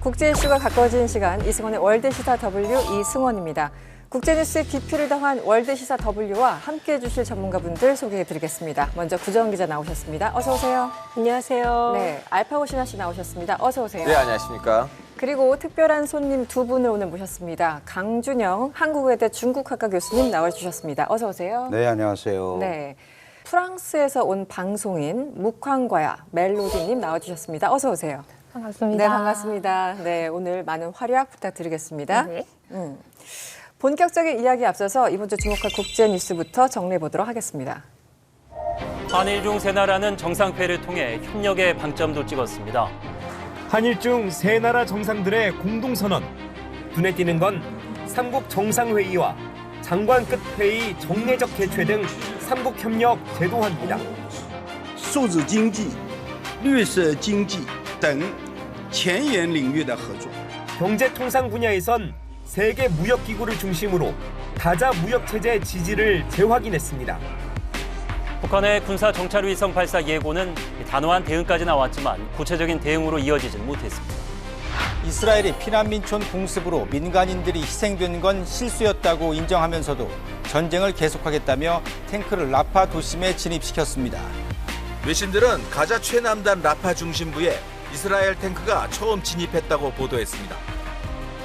국제 이슈가 가까워진 시간, 이승원의 월드시사 W 이승원입니다. 국제뉴스에 깊이를 더한 월드시사 W와 함께해 주실 전문가분들 소개해드리겠습니다. 먼저 구정 기자 나오셨습니다. 어서 오세요. 안녕하세요. 네, 알파고 신하 씨 나오셨습니다. 어서 오세요. 네, 안녕하십니까. 그리고 특별한 손님 두 분을 오늘 모셨습니다. 강준영 한국외대 중국학과 교수님 나와주셨습니다. 어서 오세요. 네, 안녕하세요. 네, 프랑스에서 온 방송인 묵황과야 멜로디님 나와주셨습니다. 어서 오세요. 반갑습니다. 네, 반갑습니다. 네, 오늘 많은 활약 부탁드리겠습니다. 네. 본격적인 이야기 앞서서 이번 주 주목할 국제 뉴스부터 정리해 보도록 하겠습니다. 한일중 세 나라는 정상회의를 통해 협력의 방점도 찍었습니다. 한일중 세 나라 정상들의 공동선언. 눈에 띄는 건 삼국 정상회의와 장관급 회의 정례적 개최 등 삼국 협력 제도화입니다. 数字经济、绿色经济等前沿领域的合作。 경제통상 분야에선 세계 무역기구를 중심으로 다자 무역체제 지지를 재확인했습니다. 북한의 군사 정찰위성 발사 예고는 단호한 대응까지 나왔지만 구체적인 대응으로 이어지진 못했습니다. 이스라엘이 피난민촌 공습으로 민간인들이 희생된 건 실수였다고 인정하면서도 전쟁을 계속하겠다며 탱크를 라파 도심에 진입시켰습니다. 외신들은 가자 최남단 라파 중심부에 이스라엘 탱크가 처음 진입했다고 보도했습니다.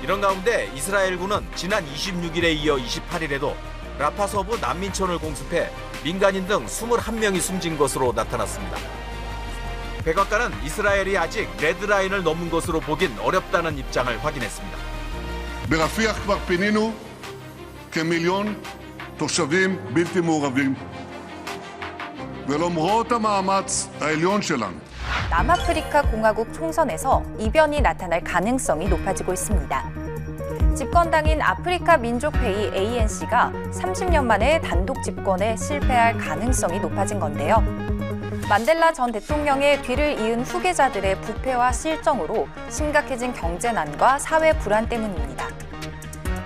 이런 가운데 이스라엘군은 지난 26일에 이어 28일에도 라파 서부 난민촌을 공습해 민간인 등 21명이 숨진 것으로 나타났습니다. 백악관은 이스라엘이 아직 레드라인을 넘은 것으로 보긴 어렵다는 입장을 확인했습니다. ברפיח כבר פינינו כמיליון תושבים בלתי מעורבים. ולמרות המאמץ העליון שלנו 남아프리카 공화국 총선에서 이변이 나타날 가능성이 높아지고 있습니다. 집권당인 아프리카 민족회의 ANC가 30년 만에 단독 집권에 실패할 가능성이 높아진 건데요. 만델라 전 대통령의 뒤를 이은 후계자들의 부패와 실정으로 심각해진 경제난과 사회 불안 때문입니다.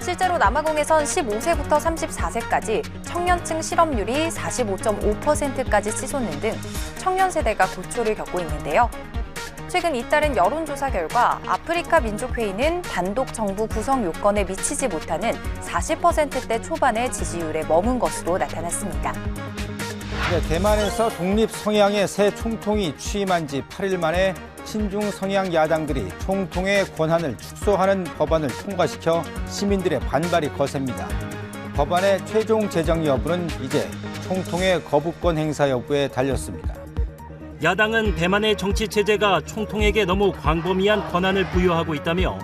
실제로 남아공에선 15세부터 34세까지 청년층 실업률이 45.5%까지 치솟는 등 청년 세대가 고초를 겪고 있는데요. 최근 잇따른 여론조사 결과 아프리카 민족회의는 단독 정부 구성 요건에 미치지 못하는 40%대 초반의 지지율에 머문 것으로 나타났습니다. 대만에서 독립 성향의 새 총통이 취임한 지 8일 만에 친중 성향 야당들이 총통의 권한을 축소하는 법안을 통과시켜 시민들의 반발이 거셉니다. 법안의 최종 제정 여부는 이제 총통의 거부권 행사 여부에 달렸습니다. 야당은 대만의 정치 체제가 총통에게 너무 광범위한 권한을 부여하고 있다며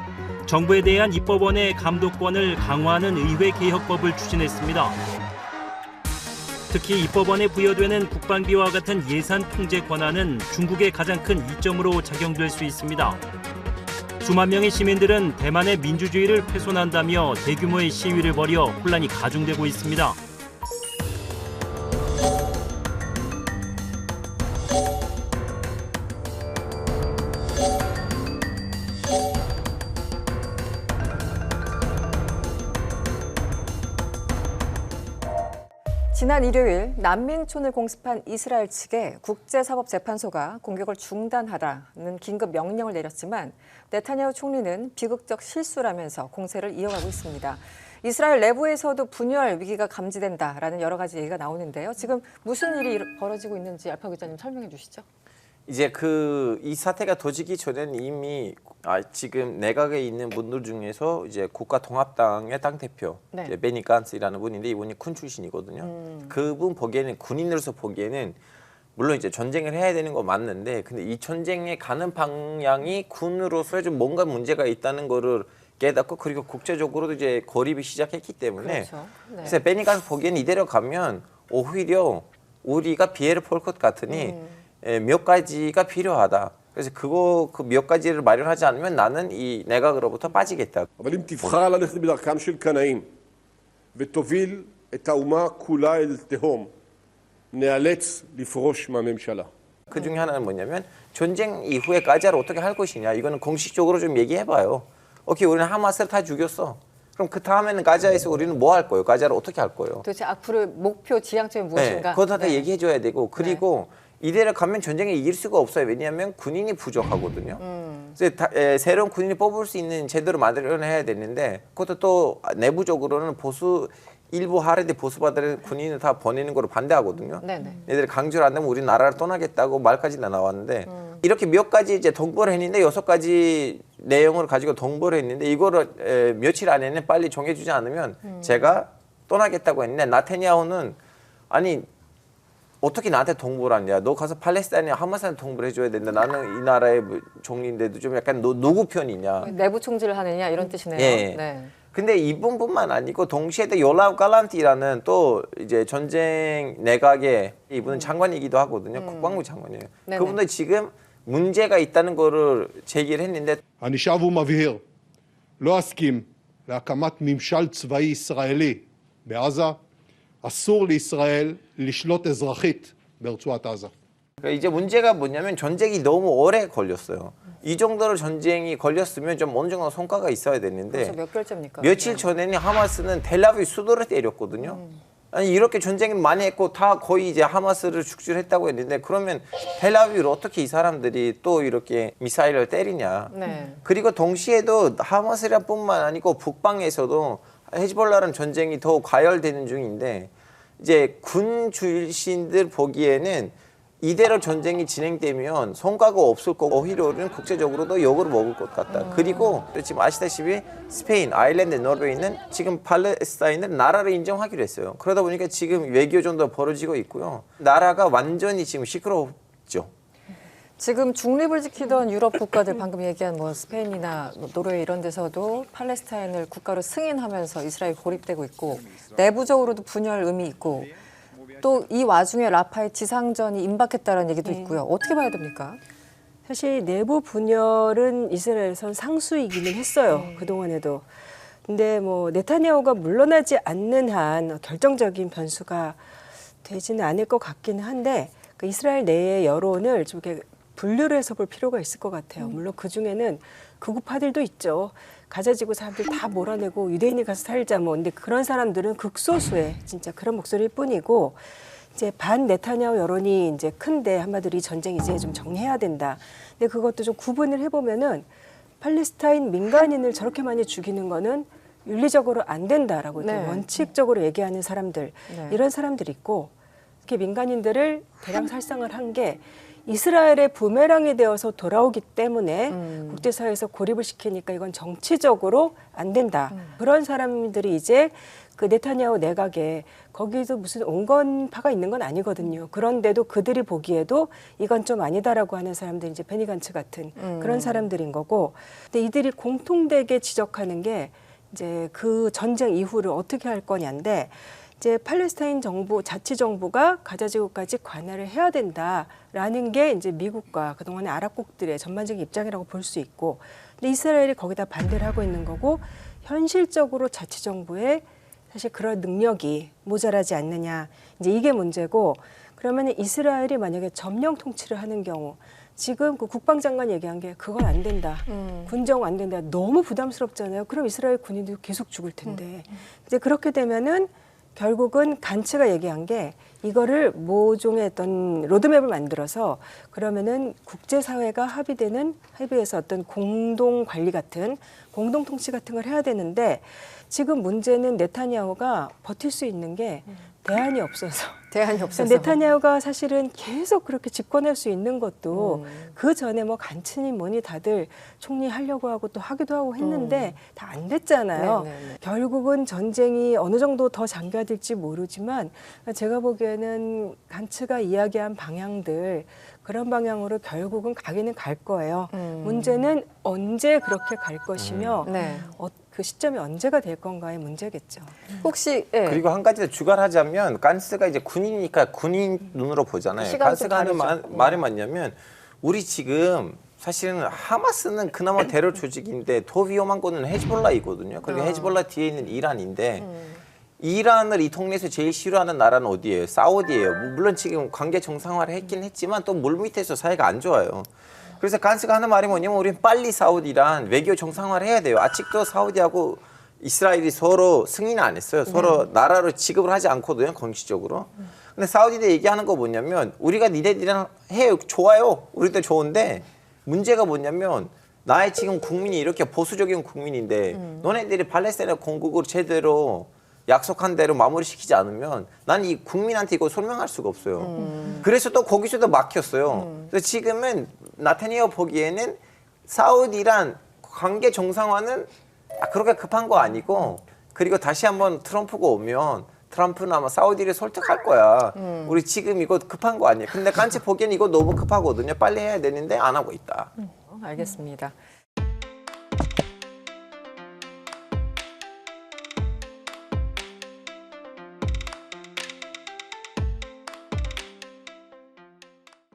정부에 대한 입법원의 감독권을 강화하는 의회 개혁법을 추진했습니다. 특히 입법원에 부여되는 국방비와 같은 예산 통제 권한은 중국의 가장 큰 이점으로 작용될 수 있습니다. 수만 명의 시민들은 대만의 민주주의를 훼손한다며 대규모의 시위를 벌여 혼란이 가중되고 있습니다. 지난 일요일 난민촌을 공습한 이스라엘 측에 국제사법재판소가 공격을 중단하라는 긴급 명령을 내렸지만 네타냐후 총리는 비극적 실수라면서 공세를 이어가고 있습니다. 이스라엘 내부에서도 분열 위기가 감지된다라는 여러 가지 얘기가 나오는데요. 지금 무슨 일이 벌어지고 있는지 알파 기자님 설명해 주시죠. 이제 이 사태가 터지기 전에는 이미 지금 내각에 있는 분들 중에서 이제 국가통합당의 당대표 네. 이제 베니 간츠라는 분인데 이분이 군 출신이거든요. 그분 보기에는 군인으로서 보기에는 물론 이제 전쟁을 해야 되는 거 맞는데 근데 이 전쟁에 가는 방향이 군으로서 좀 뭔가 문제가 있다는 거를 깨닫고 그리고 국제적으로도 이제 고립이 시작했기 때문에 그렇죠. 네. 그래서 베니 간츠 보기에는 이대로 가면 오히려 우리가 피해를 볼 것 같으니 몇 가지가 필요하다. 그래서 그 몇 가지를 마련하지 않으면 나는 이 내각으로부터 빠지겠다. אבל אם תבחר ללכת בדרכם של קנאים ותוביל את האומה כולה אל תהום, נאלץ לפרוש מהממשלה. 그 중에 하나는 뭐냐면 전쟁 이후에 가자를 어떻게 할 것이냐. 이거는 공식적으로 좀 얘기해봐요. 오케이, 우리는 하마스를 다 죽였어. 그럼 그 다음에는 가자에서 우리는 뭐 할 거예요? 가자를 어떻게 할 거예요? 도대체 앞으로 목표 지향점이 무엇인가? 그거 다 얘기해줘야 되고 그리고 이대로 가면 전쟁에 이길 수가 없어요. 왜냐하면 군인이 부족하거든요. 그래서 새로운 군인을 뽑을 수 있는 제도를 만들어내야 되는데 그것도 또 내부적으로는 일부 하레디 보수파들은 군인을 다 보내는 거로 반대하거든요. 얘들이 강조를 안 하면 우리 나라를 떠나겠다고 말까지 나왔는데 이렇게 몇 가지 이제 동보를 했는데 6가지 내용을 가지고 동보를 했는데 이거를 며칠 안에는 빨리 정해주지 않으면 제가 떠나겠다고 했는데 나타냐후는 아니 어떻게 나한테 동보를 하냐? 너 가서 팔레스타인에 하마스한테 동보를 해줘야 된다. 나는 이 나라의 종인데도 좀 약간 너 누구 편이냐? 내부 총질을 하느냐 이런 뜻이네요. 예. 네. 근데 이분뿐만 아니고 동시에 또 요라브 갈란티라는 또 이제 전쟁 내각의 이분은 장관이기도 하거든요. 국방부 장관이에요. 네네. 그분도 지금 문제가 있다는 거를 제기를 했는데 אני שב ומבהיר, לא אסכים להקמת ממשל צבאי ישראלי בעזה, אסור לישראל לשלוט אזרחית ברצועת עזה. 그러니까 이제 문제가 뭐냐면 전쟁이 너무 오래 걸렸어요. 이 정도로 전쟁이 걸렸으면 좀 어느 정도 성과가 있어야 되는데 그렇죠. 몇 개월째입니까? 며칠 전에는 하마스는 텔아비브 수도를 때렸거든요. 아니 이렇게 전쟁을 많이 했고 다 거의 이제 하마스를 축출했다고 했는데 그러면 텔아비브를 어떻게 이 사람들이 또 이렇게 미사일을 때리냐. 네. 그리고 동시에도 하마스뿐만 아니고 북방에서도 헤즈볼라라는 전쟁이 더 과열되는 중인데 이제 군 출신들 보기에는 이대로 전쟁이 진행되면 성과가 없을 거고 오히려는 국제적으로도 욕을 먹을 것 같다. 그리고 또 지금 아시다시피 스페인, 아일랜드, 노르웨이는 지금 팔레스타인을 나라를 인정하기로 했어요. 그러다 보니까 지금 외교전도 벌어지고 있고요. 나라가 완전히 지금 시끄럽죠. 지금 중립을 지키던 유럽 국가들 방금 얘기한 뭐 스페인이나 노르웨이 이런 데서도 팔레스타인을 국가로 승인하면서 이스라엘 고립되고 있고 내부적으로도 분열 의미 있고 또 이 와중에 라파의 지상전이 임박했다는 얘기도 있고요. 어떻게 봐야 됩니까? 사실 내부 분열은 이스라엘에선 상수이기는 했어요. 그동안에도. 근데 뭐 네타냐후가 물러나지 않는 한 결정적인 변수가 되지는 않을 것 같기는 한데 그 이스라엘 내의 여론을 좀 이렇게 분류를 해서 볼 필요가 있을 것 같아요. 물론 그중에는 극우파들도 있죠. 가자 지구 사람들 다 몰아내고 유대인이 가서 살자 뭐. 근데 그런 사람들은 극소수의 진짜 그런 목소리일 뿐이고 이제 반 네타냐후 여론이 이제 큰데 한마디로 이 전쟁 이제 좀 정리해야 된다. 근데 그것도 좀 구분을 해보면은 팔레스타인 민간인을 저렇게 많이 죽이는 거는 윤리적으로 안 된다라고 이렇게 원칙적으로 얘기하는 사람들 이런 사람들이 있고 이렇게 민간인들을 대량 살상을 한 게 이스라엘의 부메랑이 되어서 돌아오기 때문에 국제사회에서 고립을 시키니까 이건 정치적으로 안 된다. 그런 사람들이 이제 그 네타냐후 내각에 거기도 무슨 온건파가 있는 건 아니거든요. 그런데도 그들이 보기에도 이건 좀 아니다라고 하는 사람들이 이제 베니 간츠 같은 그런 사람들인 거고. 근데 이들이 공통되게 지적하는 게 이제 그 전쟁 이후를 어떻게 할 거냐인데 이제 팔레스타인 정부, 자치정부가 가자지구까지 관할을 해야 된다라는 게 이제 미국과 그동안의 아랍국들의 전반적인 입장이라고 볼 수 있고, 근데 이스라엘이 거기다 반대를 하고 있는 거고, 현실적으로 자치정부의 사실 그런 능력이 모자라지 않느냐, 이제 이게 문제고, 그러면 이스라엘이 만약에 점령 통치를 하는 경우, 지금 그 국방장관 얘기한 게 그건 안 된다. 군정 안 된다. 너무 부담스럽잖아요. 그럼 이스라엘 군인들이 계속 죽을 텐데. 이제 그렇게 되면은 결국은 간츠가 얘기한 게 이거를 모종의 어떤 로드맵을 만들어서 그러면은 국제사회가 합의해서 어떤 공동 관리 같은 공동 통치 같은 걸 해야 되는데 지금 문제는 네타냐후가 버틸 수 있는 게 대안이 없어서. 네타냐후가 사실은 계속 그렇게 집권할 수 있는 것도 그 전에 뭐 간츠니 뭐니 다들 총리하려고 하고 또 하기도 하고 했는데 다 안 됐잖아요. 결국은 전쟁이 어느 정도 더 장기화될지 모르지만 제가 보기에는 간츠가 이야기한 방향들 그런 방향으로 결국은 가기는 갈 거예요. 문제는 언제 그렇게 갈 것이며 그 시점이 언제가 될 건가의 문제겠죠. 혹시 그리고 한 가지 더 추가하자면 간스가 이제 군인이니까 군인 눈으로 보잖아요. 간스가 하는 말이 뭐냐면 우리 지금 사실은 하마스는 그나마 테러 조직인데 더 위험한 거는 헤즈볼라이거든요. 그리고 헤즈볼라 뒤에 있는 이란인데 이란을 이 동네에서 제일 싫어하는 나라는 어디예요? 사우디예요. 물론 지금 관계 정상화를 했긴 했지만 또 물밑에서 사이가 안 좋아요. 그래서 간스가 하는 말이 뭐냐면 우리는 빨리 사우디랑 외교 정상화를 해야 돼요. 아직도 사우디하고 이스라엘이 서로 승인을 안 했어요. 서로 나라로 지급을 하지 않거든요. 공식적으로. 근데 사우디도 얘기하는 거 뭐냐면 우리가 니네들이랑 해요. 좋아요. 우리도 좋은데 문제가 뭐냐면 나의 지금 국민이 이렇게 보수적인 국민인데 너네들이 팔레스타인 건국을 제대로 약속한 대로 마무리시키지 않으면 난 이 국민한테 이거 설명할 수가 없어요. 그래서 또 거기서도 막혔어요. 그래서 지금은 나타냐후 보기에는 사우디랑 관계 정상화는 그렇게 급한 거 아니고 그리고 다시 한번 트럼프가 오면 트럼프는 아마 사우디를 설득할 거야. 우리 지금 이거 급한 거 아니에요. 근데 깐치 보기엔 이거 너무 급하거든요. 빨리 해야 되는데 안 하고 있다. 알겠습니다.